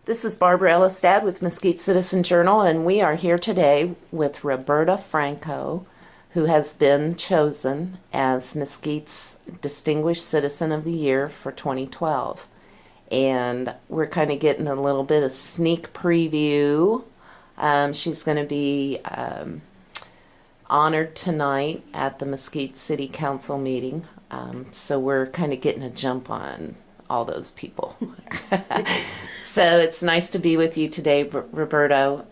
This is Barbara Ellistad with Mesquite Citizen Journal, and we are here today with Roberta Franco, who has been chosen as Mesquite's Distinguished Citizen of the Year for 2012. And we're kind of getting a little bit of sneak preview. She's going to be honored tonight at the Mesquite City Council meeting. So we're kind of getting a jump on all those people. So it's nice to be with you today, Roberta.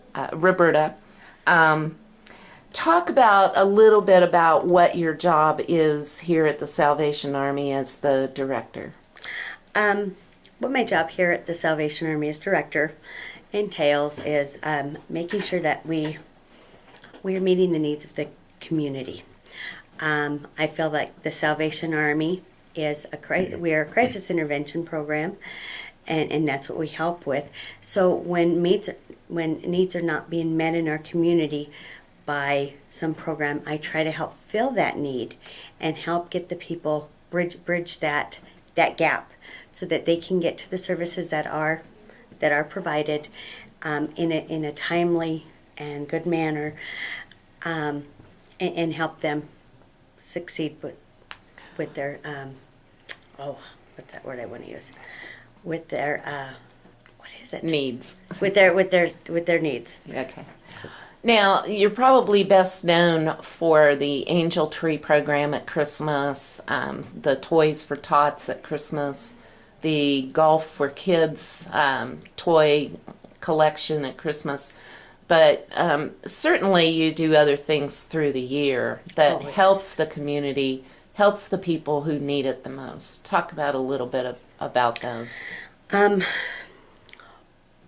Talk about a little bit about what your job is here at the Salvation Army as the director. What my job here at the Salvation Army as director entails is making sure that we are meeting the needs of the community. I feel like the Salvation Army is we are a crisis intervention program, and that's what we help with. So when needs are not being met in our community by some program, I try to help fill that need and help get the people bridge that gap so that they can get to the services that are provided in a timely and good manner, and help them succeed with their what's that word I want to use? With their what is it? Needs. With their needs. Okay. Now, you're probably best known for the Angel Tree program at Christmas, the Toys for Tots at Christmas, the Golf for Kids toy collection at Christmas. But certainly you do other things through the year that helps the community, helps the people who need it the most. Talk about a little bit about those.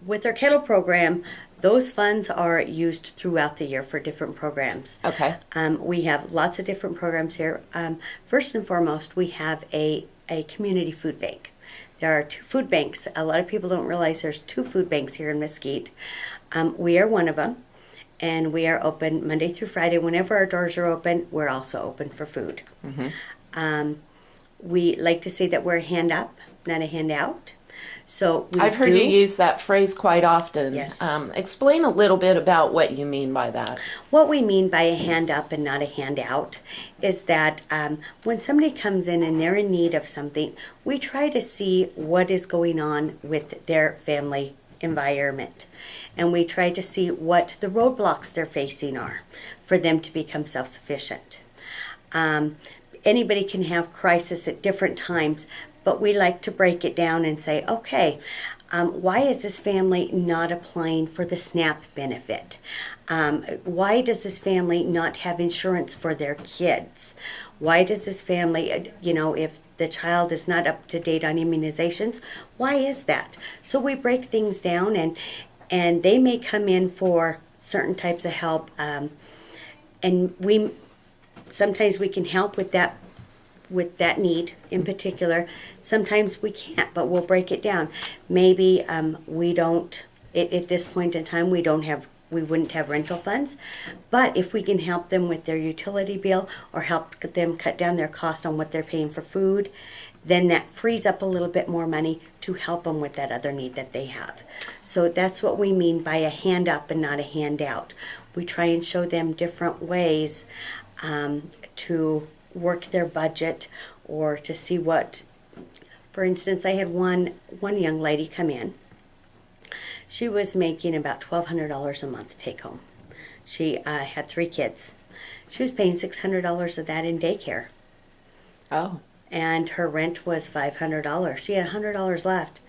With our kettle program, those funds are used throughout the year for different programs. Okay. We have lots of different programs here. First and foremost, we have a community food bank. There are 2 food banks. A lot of people don't realize there's 2 food banks here in Mesquite. We are one of them, and we are open Monday through Friday. Whenever our doors are open, we're also open for food. Mm-hmm. We like to say that we're a hand up, not a handout. So I've heard you use that phrase quite often. Yes. Explain a little bit about what you mean by that. What we mean by a hand up and not a handout is that when somebody comes in and they're in need of something, we try to see what is going on with their family environment, and we try to see what the roadblocks they're facing are for them to become self-sufficient. Anybody can have crisis at different times, but we like to break it down and say, okay, why is this family not applying for the SNAP benefit? Why does this family not have insurance for their kids? Why does this family, if the child is not up to date on immunizations, why is that? So we break things down, and they may come in for certain types of help, and sometimes we can help with that need in particular. Sometimes we can't, but we'll break it down. Maybe we don't, at this point in time, we wouldn't have rental funds, but if we can help them with their utility bill or help them cut down their cost on what they're paying for food, then that frees up a little bit more money to help them with that other need that they have. So that's what we mean by a hand up and not a handout. We try and show them different ways to work their budget, or to see what, for instance, I had one young lady come in. She was making about $1,200 a month take home. She had 3 kids. She was paying $600 of that in daycare. Oh. And her rent was $500. She had $100 left.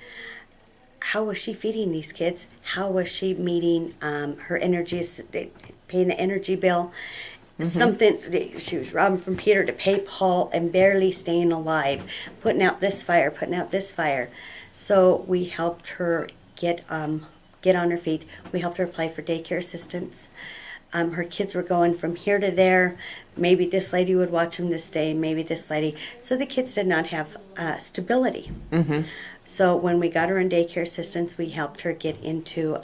How was she feeding these kids? How was she meeting her energy, paying the energy bill? Mm-hmm. She was robbing from Peter to pay Paul and barely staying alive, putting out this fire. So we helped her get on her feet. We helped her apply for daycare assistance. Her kids were going from here to there. Maybe this lady would watch them this day, maybe this lady. So the kids did not have stability. Mm-hmm. So when we got her in daycare assistance, we helped her get into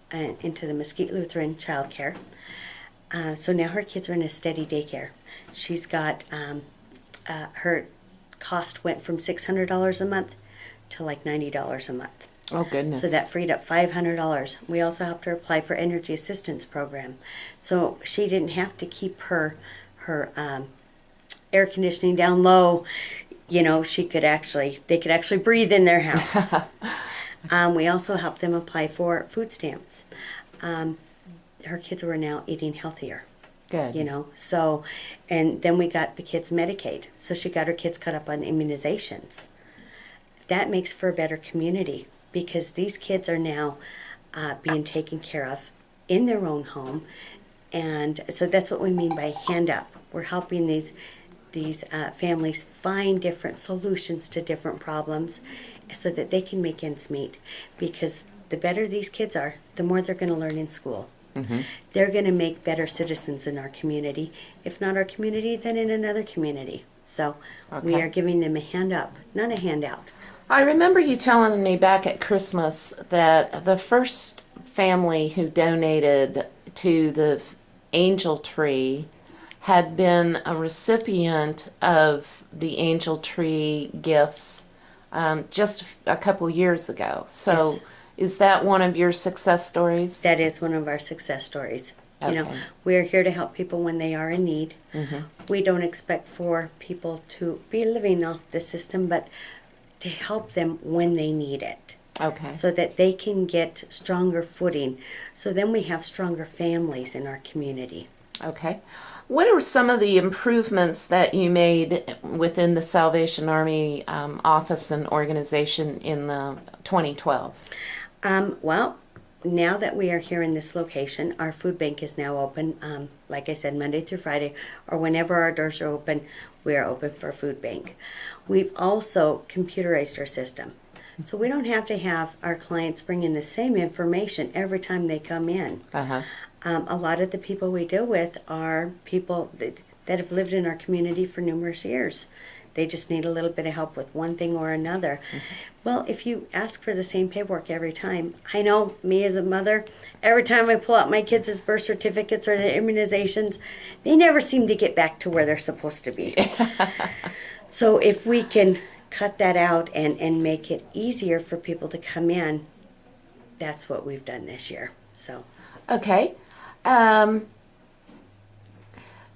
the Mesquite Lutheran child care. So now her kids are in a steady daycare. She's got, her cost went from $600 a month to like $90 a month. Oh, goodness. So that freed up $500. We also helped her apply for energy assistance program, so she didn't have to keep her air conditioning down low. You know, they could actually breathe in their house. We also helped them apply for food stamps. Her kids were now eating healthier. Good. You know, so, and then we got the kids Medicaid. So she got her kids caught up on immunizations. That makes for a better community because these kids are now being taken care of in their own home. And so that's what we mean by hand up. We're helping these families find different solutions to different problems so that they can make ends meet. Because the better these kids are, the more they're going to learn in school. Mm-hmm. They're going to make better citizens in our community. If not our community, then in another community. So we Okay. are giving them a hand up, not a handout. I remember you telling me back at Christmas that the first family who donated to the angel tree had been a recipient of the angel tree gifts just a couple years ago. So Yes. is that one of your success stories? That is one of our success stories. You know, Okay. we are here to help people when they are in need. Mm-hmm. We don't expect for people to be living off the system, but to help them when they need it. Okay. So that they can get stronger footing. So then we have stronger families in our community. Okay. What are some of the improvements that you made within the Salvation Army office and organization in the 2012? Well, now that we are here in this location, our food bank is now open. Like I said, Monday through Friday, or whenever our doors are open, we are open for food bank. We've also computerized our system. So we don't have to have our clients bring in the same information every time they come in. Uh-huh. A lot of the people we deal with are people that have lived in our community for numerous years. They just need a little bit of help with one thing or another. Well, if you ask for the same paperwork every time, I know me as a mother, every time I pull out my kids' birth certificates or the immunizations, they never seem to get back to where they're supposed to be. So if we can cut that out and make it easier for people to come in, that's what we've done this year. So. Okay.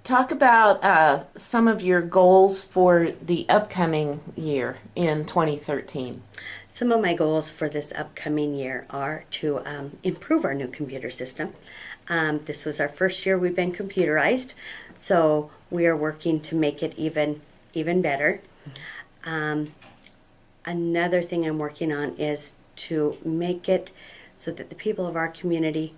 Talk about some of your goals for the upcoming year in 2013. Some of my goals for this upcoming year are to improve our new computer system. This was our first year we've been computerized, so we are working to make it even better. Another thing I'm working on is to make it so that the people of our community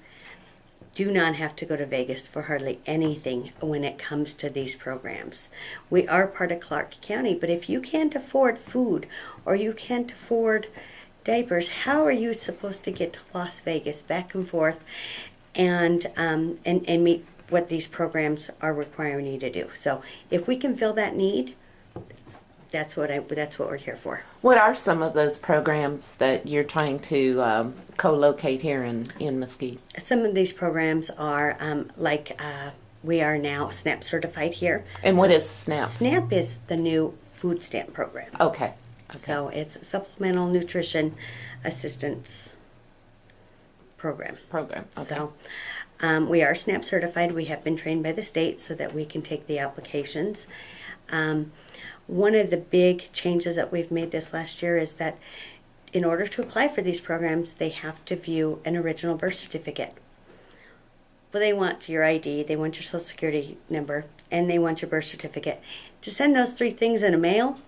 do not have to go to Vegas for hardly anything when it comes to these programs. We are part of Clark County, but if you can't afford food or you can't afford diapers, how are you supposed to get to Las Vegas back and forth and meet what these programs are requiring you to do? So if we can fill that need, that's what we're here for. What are some of those programs that you're trying to co-locate here in Mesquite? Some of these programs are we are now SNAP certified here. And what is SNAP? SNAP is the new food stamp program. Okay. So it's Supplemental Nutrition Assistance Program. Okay. So we are SNAP certified. We have been trained by the state so that we can take the applications. One of the big changes that we've made this last year is that in order to apply for these programs, they have to view an original birth certificate. Well, they want your ID, they want your social security number, and they want your birth certificate. To send those three things in a mail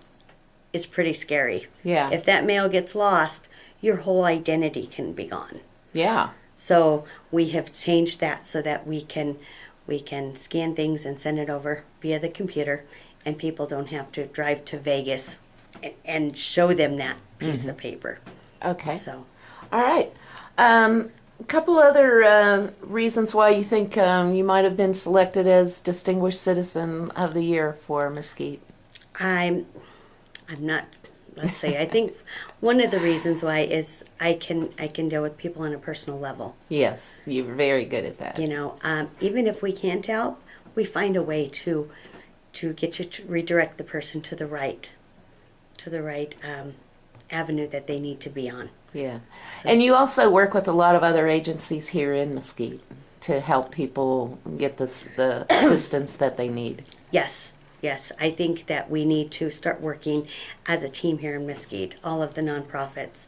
is pretty scary. Yeah. If that mail gets lost, your whole identity can be gone. Yeah. So we have changed that so that we can scan things and send it over via the computer, and people don't have to drive to Vegas and show them that piece of paper. Okay. So, All right. A couple other reasons why you think you might have been selected as Distinguished Citizen of the Year for Mesquite. I'm not. Let's say I think one of the reasons why is I can deal with people on a personal level. Yes, you're very good at that. You know, even if we can't help, we find a way to get you to redirect the person to the right avenue that they need to be on. Yeah. So- And you also work with a lot of other agencies here in Mesquite to help people get the assistance that they need. Yes, yes. I think that we need to start working as a team here in Mesquite, all of the nonprofits.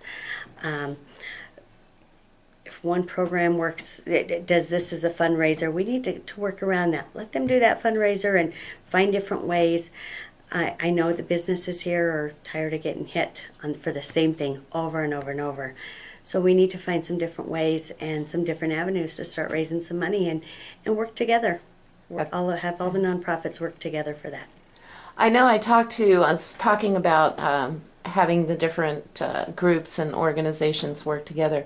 If one program works, it does this as a fundraiser, we need to work around that. Let them do that fundraiser and find different ways. I know the businesses here are tired of getting hit for the same thing over and over and over. So we need to find some different ways and some different avenues to start raising some money and work together. Have all the nonprofits work together for that. I know I was talking about having the different groups and organizations work together.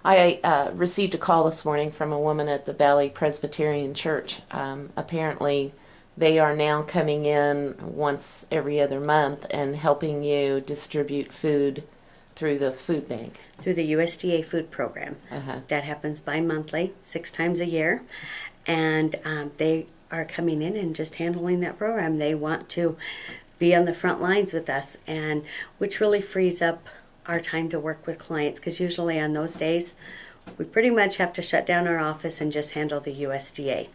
I received a call this morning from a woman at the Valley Presbyterian Church. Apparently, they are now coming in once every other month and helping you distribute food through the food bank. Through the USDA food program. That happens bi-monthly, 6 times a year. And they are coming in and just handling that program. They want to be on the front lines with us, and which really frees up our time to work with clients, because usually on those days we pretty much have to shut down our office and just handle the USDA.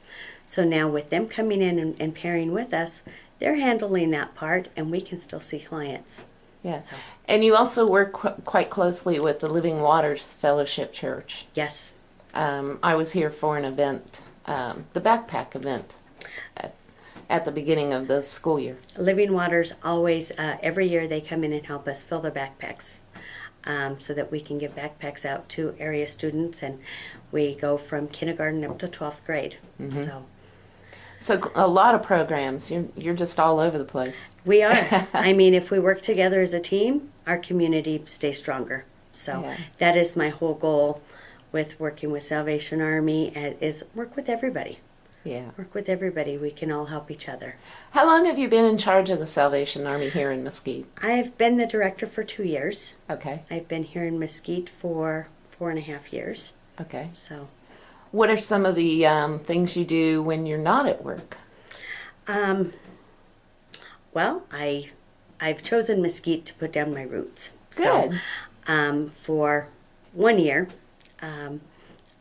So now with them coming in and pairing with us, they're handling that part and we can still see clients. Yeah. So, And you also work quite closely with the Living Waters Fellowship Church. yes. I was here for an event, the backpack event, at the beginning of the school year. Living Waters always, every year they come in and help us fill their backpacks. So that we can give backpacks out to area students, and we go from kindergarten up to 12th grade. So a lot of programs. You're just all over the place. We are. I mean, if we work together as a team, our community stays stronger. So Yeah. that is my whole goal with working with Salvation Army, is work with everybody. Yeah. Work with everybody. We can all help each other. How long have you been in charge of the Salvation Army here in Mesquite? I've been the director for 2 years. Okay. I've been here in Mesquite for 4.5 years. Okay. So, What are some of the things you do when you're not at work? well, I've chosen Mesquite to put down my roots. Good. So, for 1 year,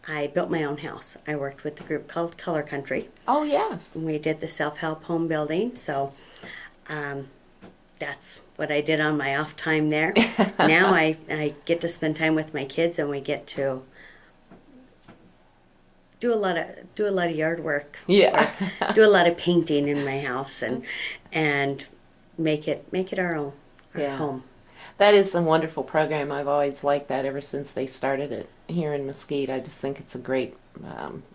I built my own house. I worked with the group called Color Country. Oh, yes. We did the self-help home building, so that's what I did on my off time there. Now I get to spend time with my kids, and we get to do a lot of yard work. Yeah. Do a lot of painting in my house and make it our own, our Yeah. home. That is a wonderful program. I've always liked that ever since they started it here in Mesquite. I just think it's a great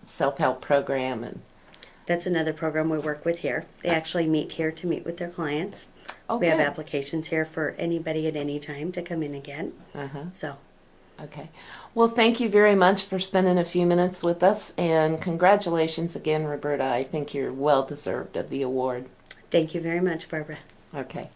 self-help program. And That's another program we work with here. They actually meet here to meet with their clients. oh, We have good. applications here for anybody at any time to come in again. Uh-huh. So, Okay. Well, thank you very much for spending a few minutes with us, and congratulations again, Roberta. I think you're well deserved of the award. thank you very much, Barbara. Okay.